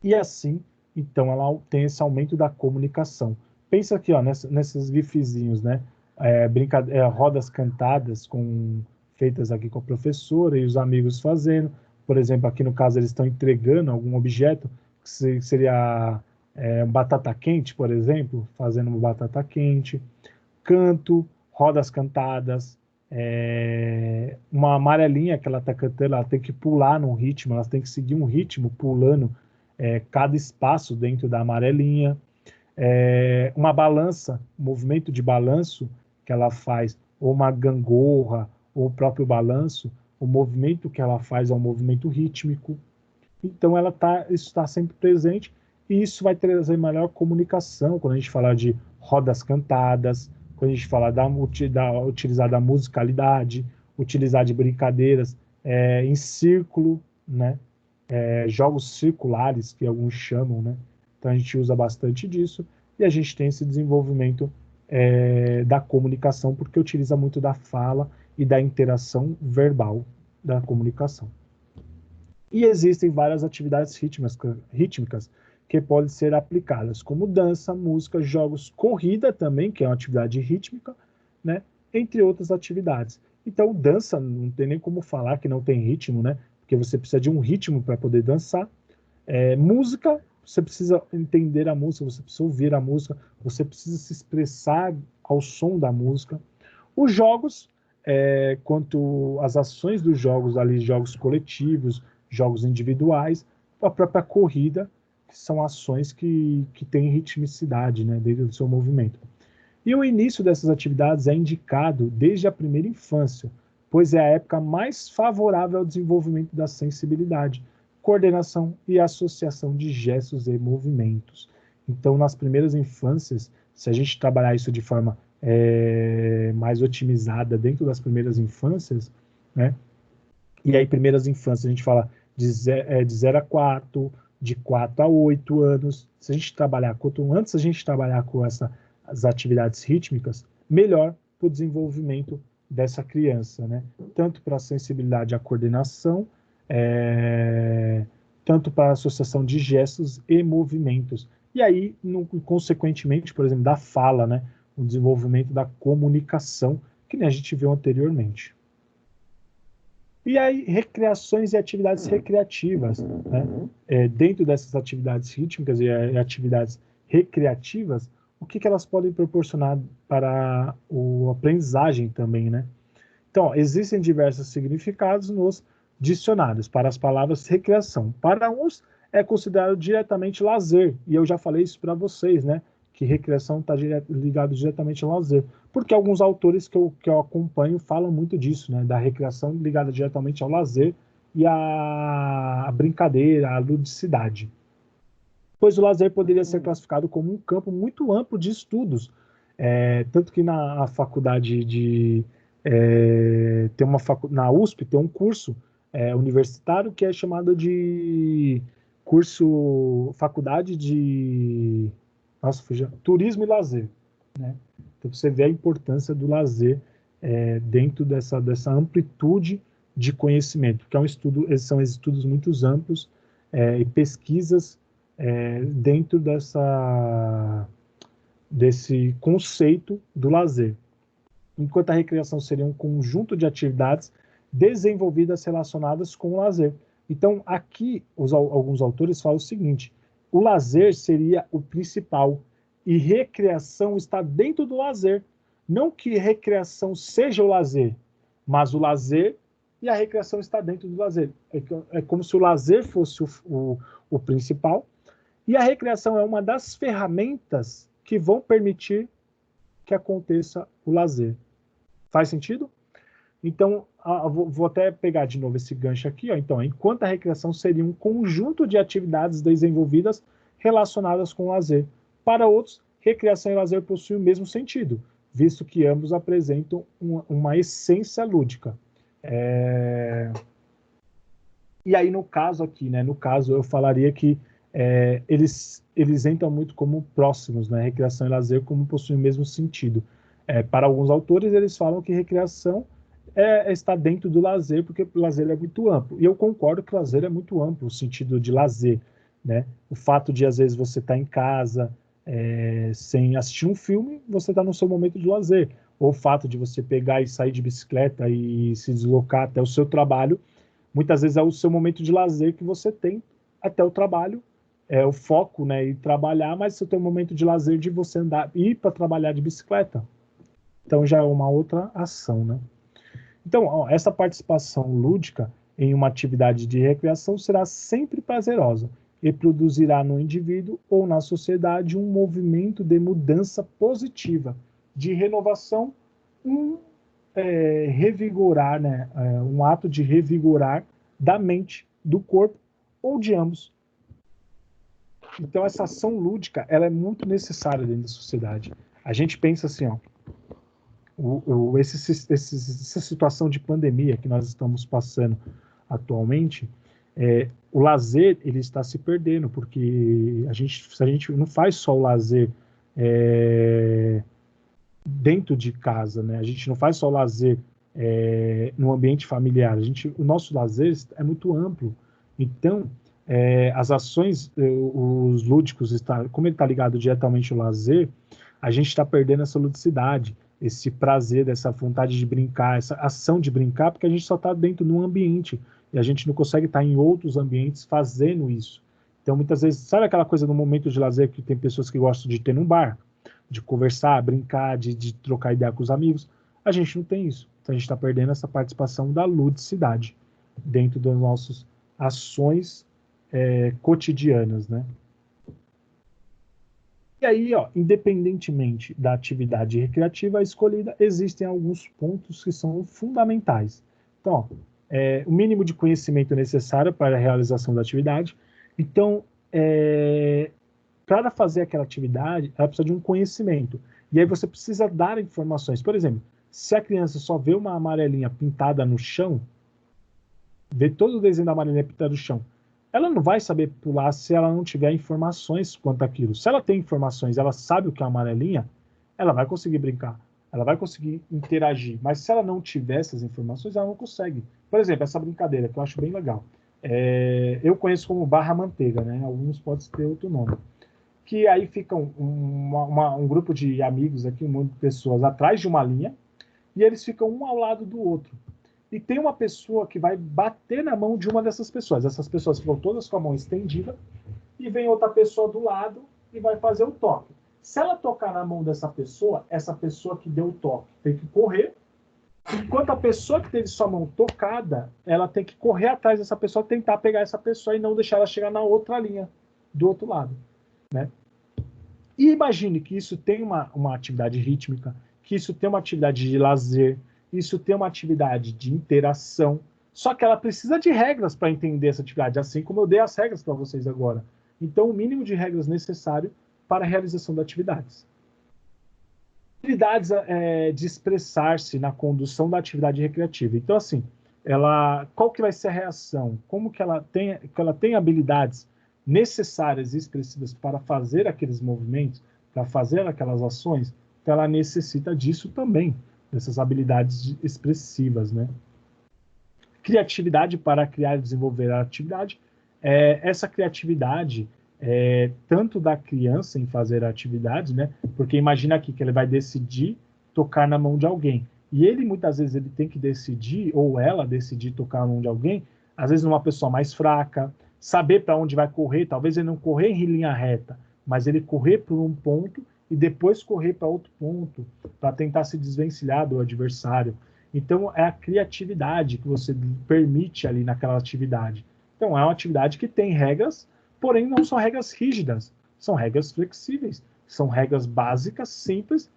E assim, então, ela tem esse aumento da comunicação. Pensa aqui, nesses gifzinhos, né? Rodas cantadas feitas aqui com a professora e os amigos fazendo. Por exemplo, aqui no caso eles estão entregando algum objeto, que seria batata quente, por exemplo, fazendo uma batata quente. Canto, rodas cantadas, uma amarelinha que ela está cantando, ela tem que pular num ritmo, ela tem que seguir um ritmo pulando cada espaço dentro da amarelinha. Uma balança, um movimento de balanço que ela faz, ou uma gangorra, ou o próprio balanço, o movimento que ela faz é um movimento rítmico. Então, isso está sempre presente, e isso vai trazer maior comunicação, quando a gente falar de rodas cantadas, quando a gente fala utilizar da musicalidade, utilizar de brincadeiras em círculo, né? Jogos circulares, que alguns chamam, né? Então a gente usa bastante disso, e a gente tem esse desenvolvimento da comunicação, porque utiliza muito da fala e da interação verbal da comunicação. E existem várias atividades rítmicas que podem ser aplicadas, como dança, música, jogos, corrida também, que é uma atividade rítmica, né? Entre outras atividades. Então, dança, não tem nem como falar que não tem ritmo, né? Porque você precisa de um ritmo para poder dançar. Música, você precisa entender a música, você precisa ouvir a música, você precisa se expressar ao som da música. Os jogos, quanto às ações dos jogos, ali, jogos coletivos, jogos individuais, a própria corrida, que são ações que têm ritmicidade, né, dentro do seu movimento. E o início dessas atividades é indicado desde a primeira infância, pois é a época mais favorável ao desenvolvimento da sensibilidade, coordenação e associação de gestos e movimentos. Então, nas primeiras infâncias, se a gente trabalhar isso de forma mais otimizada dentro das primeiras infâncias, né? E aí, primeiras infâncias, a gente fala de 0 a 4, de 4 a 8 anos. Se a gente trabalhar, quanto antes a gente trabalhar com as atividades rítmicas, melhor para o desenvolvimento dessa criança, né? Tanto para a sensibilidade à coordenação, tanto para a associação de gestos e movimentos. E aí, consequentemente, por exemplo, da fala, né? O desenvolvimento da comunicação, que nem a gente viu anteriormente. E aí, recreações e atividades recreativas, né? Dentro dessas atividades rítmicas e atividades recreativas, o que elas podem proporcionar para a aprendizagem também, né? Então, existem diversos significados nos dicionários para as palavras recreação. Para uns, é considerado diretamente lazer, e eu já falei isso para vocês, né? Que recreação está ligado diretamente ao lazer. Porque alguns autores que eu acompanho falam muito disso, né? Da recreação ligada diretamente ao lazer e à brincadeira, à ludicidade. Pois o lazer poderia ser classificado como um campo muito amplo de estudos. Tanto que na faculdade na USP tem um curso universitário que é chamado de faculdade de turismo e lazer, né? Então você vê a importância do lazer dentro dessa amplitude de conhecimento, que são estudos muito amplos e pesquisas dentro desse conceito do lazer. Enquanto a recreação seria um conjunto de atividades desenvolvidas relacionadas com o lazer. Então, aqui, alguns autores falam o seguinte: o lazer seria o principal e recreação está dentro do lazer. Não que recreação seja o lazer, mas o lazer e a recreação está dentro do lazer. É como se o lazer fosse o principal e a recreação é uma das ferramentas que vão permitir que aconteça o lazer. Faz sentido? Então, vou até pegar de novo esse gancho aqui. Então, enquanto a recreação seria um conjunto de atividades desenvolvidas relacionadas com o lazer. Para outros, recreação e lazer possuem o mesmo sentido, visto que ambos apresentam uma essência lúdica. E aí, no caso aqui, né? No caso, eu falaria que eles entram muito como próximos, né? Recreação e lazer como possuem o mesmo sentido. Para alguns autores, eles falam que recreação está dentro do lazer, porque o lazer é muito amplo. E eu concordo que o lazer é muito amplo, o sentido de lazer, né? O fato de, às vezes, você estar em casa sem assistir um filme, você está no seu momento de lazer. Ou o fato de você pegar e sair de bicicleta e se deslocar até o seu trabalho, muitas vezes é o seu momento de lazer que você tem até o trabalho, o foco, né, e trabalhar, mas você tem um momento de lazer de você ir para trabalhar de bicicleta. Então já é uma outra ação, né? Então, essa participação lúdica em uma atividade de recreação será sempre prazerosa e produzirá no indivíduo ou na sociedade um movimento de mudança positiva, de renovação, revigorar, né, um ato de revigorar da mente, do corpo ou de ambos. Então, essa ação lúdica ela é muito necessária dentro da sociedade. A gente pensa assim, essa situação de pandemia que nós estamos passando atualmente, o lazer ele está se perdendo, porque se a gente não faz só o lazer dentro de casa, né? A gente não faz só o lazer no ambiente familiar. O nosso lazer é muito amplo. Então, as ações, os lúdicos, como ele está ligado diretamente ao lazer, a gente está perdendo essa ludicidade, esse prazer, essa vontade de brincar, essa ação de brincar, porque a gente só está dentro de um ambiente e a gente não consegue estar em outros ambientes fazendo isso. Então, muitas vezes, sabe aquela coisa no momento de lazer que tem pessoas que gostam de ter num bar, de conversar, brincar, de trocar ideia com os amigos? A gente não tem isso. Então, a gente está perdendo essa participação da ludicidade dentro das nossas ações cotidianas, né? E aí, independentemente da atividade recreativa escolhida, existem alguns pontos que são fundamentais. Então, o mínimo de conhecimento necessário para a realização da atividade. Então, para fazer aquela atividade, ela precisa de um conhecimento. E aí você precisa dar informações. Por exemplo, se a criança só vê uma amarelinha pintada no chão, vê todo o desenho da amarelinha pintada no chão, ela não vai saber pular se ela não tiver informações quanto àquilo. Se ela tem informações, ela sabe o que é amarelinha, ela vai conseguir brincar, ela vai conseguir interagir. Mas se ela não tiver essas informações, ela não consegue. Por exemplo, essa brincadeira, que eu acho bem legal. Eu conheço como barra manteiga, né? Alguns podem ter outro nome. Que aí fica um grupo de amigos aqui, um monte de pessoas atrás de uma linha, e eles ficam um ao lado do outro. E tem uma pessoa que vai bater na mão de uma dessas pessoas. Essas pessoas ficam todas com a mão estendida, e vem outra pessoa do lado e vai fazer o toque. Se ela tocar na mão dessa pessoa, essa pessoa que deu o toque tem que correr, enquanto a pessoa que teve sua mão tocada, ela tem que correr atrás dessa pessoa, tentar pegar essa pessoa e não deixar ela chegar na outra linha, do outro lado, né? E imagine que isso tem uma atividade rítmica, que isso tem uma atividade de lazer, isso tem uma atividade de interação, só que ela precisa de regras para entender essa atividade, assim como eu dei as regras para vocês agora. Então, o mínimo de regras necessário para a realização das atividades. Habilidades de expressar-se na condução da atividade recreativa. Então, assim, qual que vai ser a reação? Como que ela tem habilidades necessárias e expressivas para fazer aqueles movimentos, para fazer aquelas ações? Então, ela necessita disso também, dessas habilidades expressivas, né? Criatividade para criar e desenvolver a atividade. Essa criatividade, tanto da criança em fazer a atividade, né? Porque imagina aqui que ele vai decidir tocar na mão de alguém. E ele, muitas vezes, ele tem que decidir, ou ela decidir tocar na mão de alguém, às vezes numa pessoa mais fraca, saber para onde vai correr, talvez ele não correr em linha reta, mas ele correr por um ponto e depois correr para outro ponto, para tentar se desvencilhar do adversário. Então, é a criatividade que você permite ali naquela atividade. Então, é uma atividade que tem regras, porém não são regras rígidas, são regras flexíveis, são regras básicas, simples,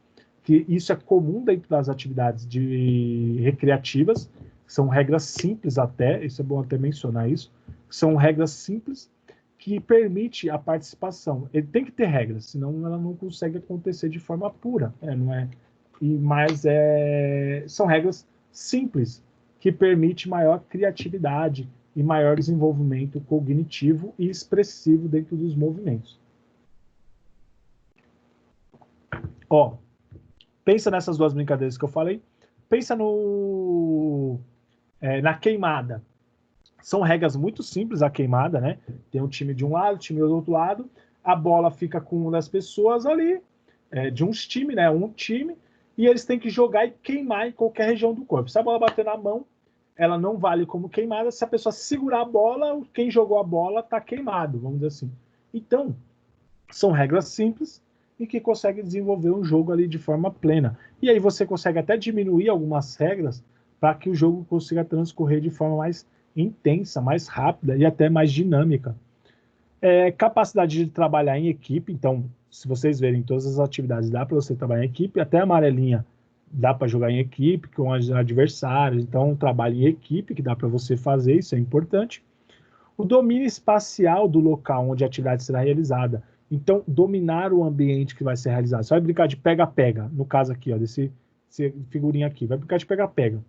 que isso é comum dentro das atividades recreativas, são regras simples até, isso é bom até mencionar isso, são regras simples que permite a participação. Ele tem que ter regras, senão ela não consegue acontecer de forma pura, não é? Mas são regras simples que permite maior criatividade e maior desenvolvimento cognitivo e expressivo dentro dos movimentos. Pensa nessas duas brincadeiras que eu falei. Pensa na queimada. São regras muito simples a queimada, né? Tem um time de um lado, time do outro lado. A bola fica com uma das pessoas ali, de uns times, né? Um time. E eles têm que jogar e queimar em qualquer região do corpo. Se a bola bater na mão, ela não vale como queimada. Se a pessoa segurar a bola, quem jogou a bola está queimado, vamos dizer assim. Então, são regras simples e que conseguem desenvolver um jogo ali de forma plena. E aí você consegue até diminuir algumas regras para que o jogo consiga transcorrer de forma mais intensa, mais rápida e até mais dinâmica. Capacidade de trabalhar em equipe. Então, se vocês verem todas as atividades, dá para você trabalhar em equipe, até a amarelinha dá para jogar em equipe com os adversários. Então, um trabalho em equipe que dá para você fazer, isso é importante. O domínio espacial do local onde a atividade será realizada. Então, dominar o ambiente que vai ser realizado. Você vai brincar de pega-pega, no caso aqui, desse figurinha aqui, vai brincar de pega-pega.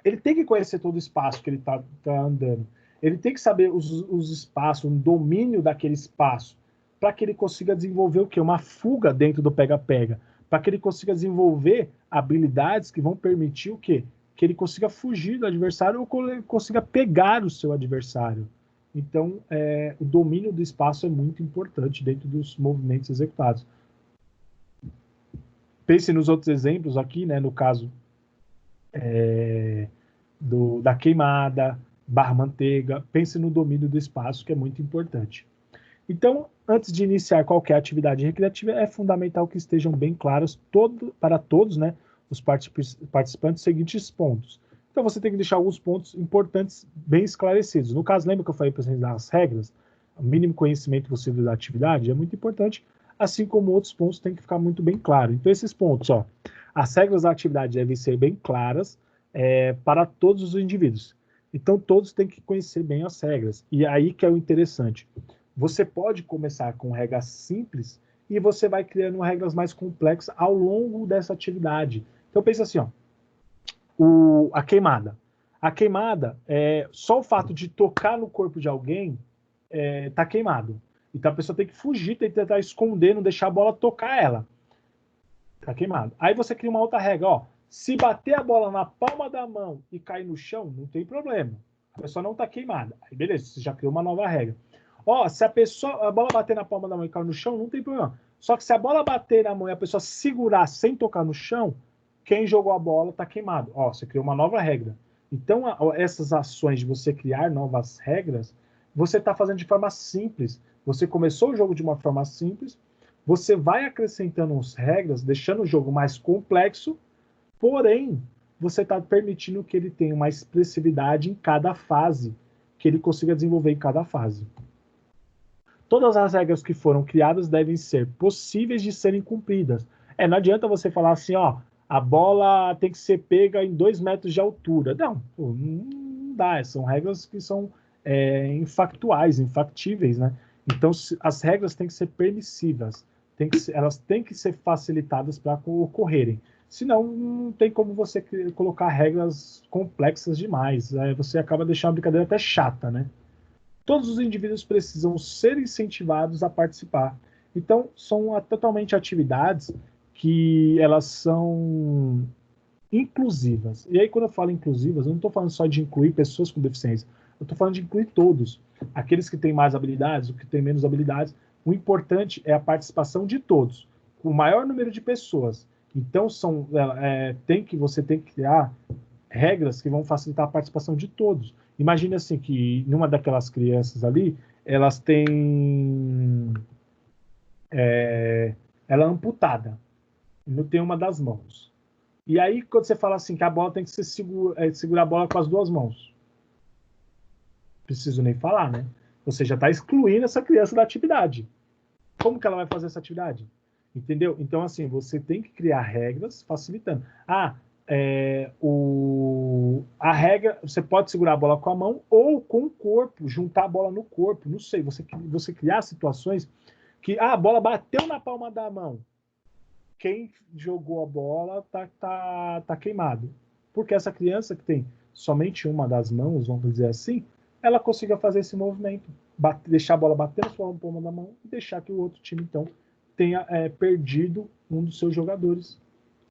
Ele tem que conhecer todo o espaço que ele tá andando. Ele tem que saber os espaços, o domínio daquele espaço, para que ele consiga desenvolver o quê? Uma fuga dentro do pega-pega. Para que ele consiga desenvolver habilidades que vão permitir o quê? Que ele consiga fugir do adversário ou consiga pegar o seu adversário. Então, o domínio do espaço é muito importante dentro dos movimentos executados. Pense nos outros exemplos aqui, né? No caso da queimada, barra-manteiga. Pense no domínio do espaço, que é muito importante. Então, antes de iniciar qualquer atividade recreativa, é fundamental que estejam bem claros para todos, né, os participantes, os seguintes pontos. Então, você tem que deixar alguns pontos importantes bem esclarecidos. No caso, lembra que eu falei para vocês das regras? O mínimo conhecimento possível da atividade é muito importante, assim como outros pontos têm que ficar muito bem claros. Então, esses pontos, ó, as regras da atividade devem ser bem claras para todos os indivíduos. Então, todos têm que conhecer bem as regras. E aí que é o interessante. Você pode começar com regras simples e você vai criando regras mais complexas ao longo dessa atividade. Então, pensa assim, ó, a queimada. A queimada, só o fato de tocar no corpo de alguém tá queimado. Então, a pessoa tem que fugir, tem que tentar esconder, não deixar a bola tocar ela. Tá queimado. Aí você cria uma outra regra, ó. Se bater a bola na palma da mão e cair no chão, não tem problema. A pessoa não tá queimada. Aí, beleza, você já criou uma nova regra. Ó, se a bola bater na palma da mão e cair no chão, não tem problema. Só que se a bola bater na mão e a pessoa segurar sem tocar no chão, quem jogou a bola tá queimado. Ó, você criou uma nova regra. Então, essas ações de você criar novas regras, você está fazendo de forma simples. Você começou o jogo de uma forma simples, você vai acrescentando as regras, deixando o jogo mais complexo, porém, você está permitindo que ele tenha uma expressividade em cada fase, que ele consiga desenvolver em cada fase. Todas as regras que foram criadas devem ser possíveis de serem cumpridas. Não adianta você falar assim, ó, a bola tem que ser pega em 2 metros de altura. Não, não dá. São regras que são infactíveis, né? Então, as regras têm que ser permissivas. Elas têm que ser facilitadas para ocorrerem. Senão, não tem como você colocar regras complexas demais. Você acaba deixando a brincadeira até chata, né? Todos os indivíduos precisam ser incentivados a participar. Então, são totalmente atividades que elas são inclusivas. E aí, quando eu falo inclusivas, eu não estou falando só de incluir pessoas com deficiência. Eu estou falando de incluir todos. Aqueles que têm mais habilidades, os que têm menos habilidades. O importante é a participação de todos, com o maior número de pessoas. Então, você tem que criar regras que vão facilitar a participação de todos. Imagine assim que numa daquelas crianças ali, elas têm ela é amputada, não tem uma das mãos. E aí quando você fala assim que a bola tem que ser segurar a bola com as 2 mãos, preciso nem falar, né? Você já está excluindo essa criança da atividade. Como que ela vai fazer essa atividade? Entendeu? Então assim, você tem que criar regras facilitando. A regra, você pode segurar a bola com a mão ou com o corpo, juntar a bola no corpo, não sei, você criar situações que a bola bateu na palma da mão, quem jogou a bola tá queimado, porque essa criança que tem somente uma das mãos, vamos dizer assim, ela consiga fazer esse movimento, deixar a bola bater na sua palma da mão e deixar que o outro time então tenha perdido um dos seus jogadores.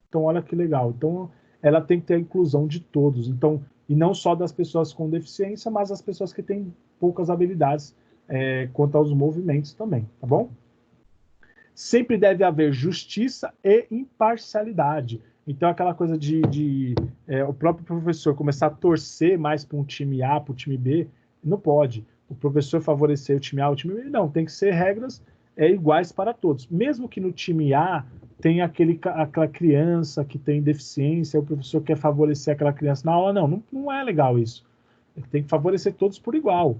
Então olha que legal. Então ela tem que ter a inclusão de todos. Então, e não só das pessoas com deficiência, mas as pessoas que têm poucas habilidades quanto aos movimentos também, tá bom? Sempre deve haver justiça e imparcialidade. Então, aquela coisa de o próprio professor começar a torcer mais para um time A, para o time B, não pode. O professor favorecer o time A, o time B, não. Tem que ser regras iguais para todos. Mesmo que no time A tem aquela criança que tem deficiência, o professor quer favorecer aquela criança na aula, não é legal isso. Tem que favorecer todos por igual.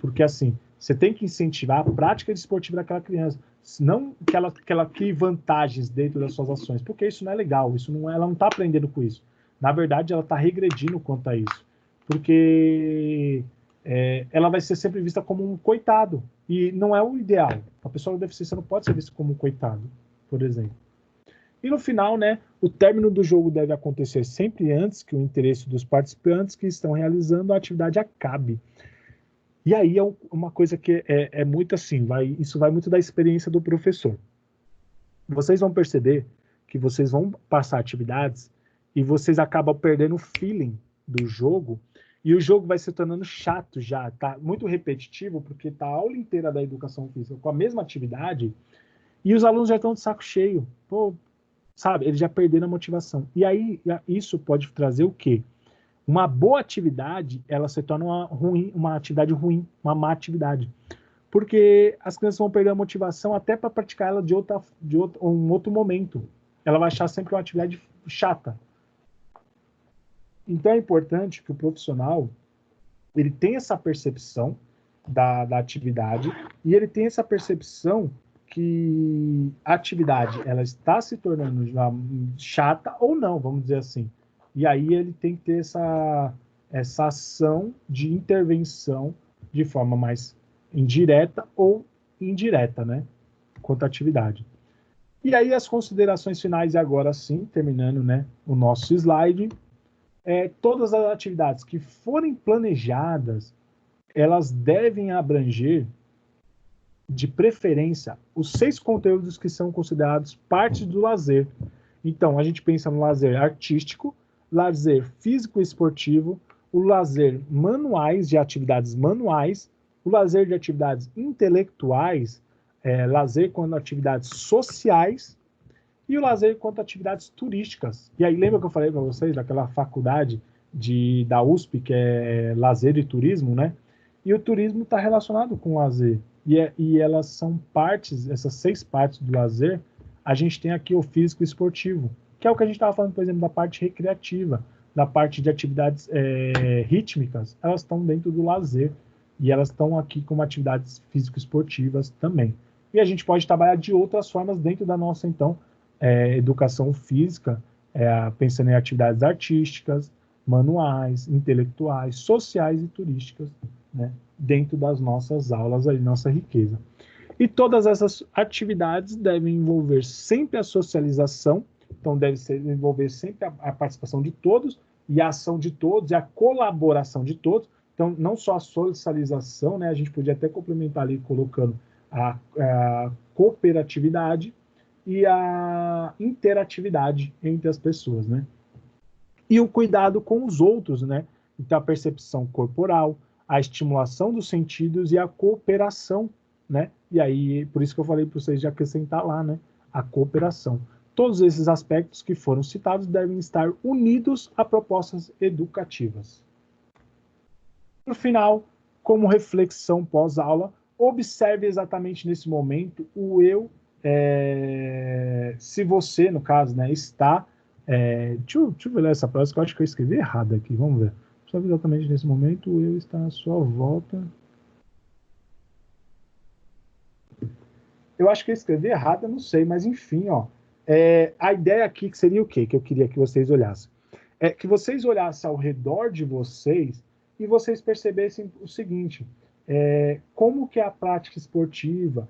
Porque assim, você tem que incentivar a prática desportiva daquela criança, não que ela crie vantagens dentro das suas ações, porque isso não é legal, ela não está aprendendo com isso. Na verdade, ela está regredindo quanto a isso, porque ela vai ser sempre vista como um coitado, e não é o ideal. A pessoa com deficiência não pode ser vista como um coitado, por exemplo. E no final, né, o término do jogo deve acontecer sempre antes que o interesse dos participantes que estão realizando a atividade acabe. E aí é uma coisa que é muito assim, isso vai muito da experiência do professor. Vocês vão perceber que vocês vão passar atividades e vocês acabam perdendo o feeling do jogo, e o jogo vai se tornando chato já, tá muito repetitivo, porque tá a aula inteira da educação física com a mesma atividade, e os alunos já estão de saco cheio. Pô, sabe, eles já perderam a motivação. E aí isso pode trazer o quê? Uma boa atividade, ela se torna uma atividade ruim, uma má atividade. Porque as crianças vão perder a motivação até para praticar ela de um outro momento. Ela vai achar sempre uma atividade chata. Então é importante que o profissional ele tenha essa percepção da atividade, e ele tem essa percepção que a atividade ela está se tornando chata ou não, vamos dizer assim. E aí ele tem que ter essa ação de intervenção de forma mais indireta ou indireta, né? Quanto à atividade. E aí as considerações finais, e agora sim, terminando, né, o nosso slide, todas as atividades que forem planejadas, elas devem abranger, de preferência, os 6 conteúdos que são considerados parte do lazer. Então, a gente pensa no lazer artístico, lazer físico e esportivo, o lazer manuais, de atividades manuais, o lazer de atividades intelectuais, lazer quanto a atividades sociais, e o lazer quanto a atividades turísticas. E aí, lembra que eu falei para vocês daquela faculdade da USP, que é lazer e turismo, né? E o turismo está relacionado com o lazer. E elas são partes, essas 6 partes do lazer, a gente tem aqui o físico e esportivo, que é o que a gente estava falando, por exemplo, da parte recreativa, da parte de atividades rítmicas, elas estão dentro do lazer, e elas estão aqui como atividades físico-esportivas também. E a gente pode trabalhar de outras formas dentro da nossa, então, educação física, pensando em atividades artísticas, manuais, intelectuais, sociais e turísticas, né, dentro das nossas aulas, aí, nossa riqueza. E todas essas atividades devem envolver sempre a socialização, então deve envolver sempre a participação de todos, e a ação de todos, e a colaboração de todos. Então, não só a socialização, né, a gente podia até complementar ali colocando a cooperatividade e a interatividade entre as pessoas, né? E o cuidado com os outros, né? Então, a percepção corporal, a estimulação dos sentidos e a cooperação, né? E aí, por isso que eu falei para vocês de acrescentar lá, né? A cooperação. Todos esses aspectos que foram citados devem estar unidos a propostas educativas. No final, como reflexão pós-aula, observe exatamente nesse momento o eu, se você, no caso, né, está... deixa eu ver essa frase que eu acho que eu escrevi errado aqui, vamos ver. Observe exatamente nesse momento o eu está à sua volta. Eu acho que eu escrevi errado, eu não sei, mas enfim, ó. A ideia aqui que seria o quê? Que eu queria que vocês olhassem. Que vocês olhassem ao redor de vocês e vocês percebessem o seguinte, como que a prática esportiva,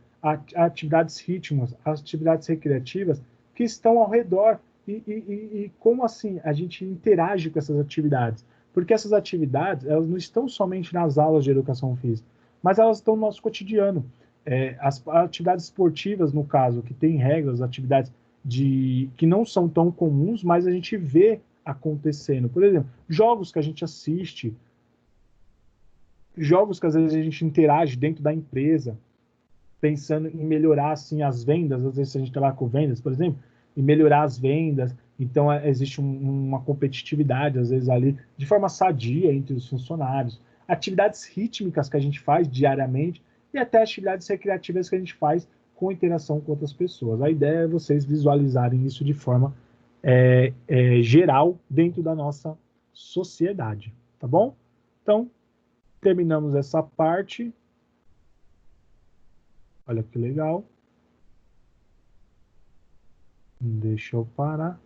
atividades rítmicas, as atividades recreativas que estão ao redor e como assim a gente interage com essas atividades. Porque essas atividades, elas não estão somente nas aulas de educação física, mas elas estão no nosso cotidiano. As atividades esportivas, no caso, que tem regras, atividades que não são tão comuns, mas a gente vê acontecendo. Por exemplo, jogos que a gente assiste, jogos que às vezes a gente interage dentro da empresa, pensando em melhorar assim, as vendas, às vezes a gente está lá com vendas, por exemplo, e melhorar as vendas, então existe uma competitividade, às vezes ali, de forma sadia entre os funcionários. Atividades rítmicas que a gente faz diariamente, e até atividades recreativas que a gente faz com interação com outras pessoas. A ideia é vocês visualizarem isso de forma geral dentro da nossa sociedade, tá bom? Então, terminamos essa parte. Olha que legal. Deixa eu parar.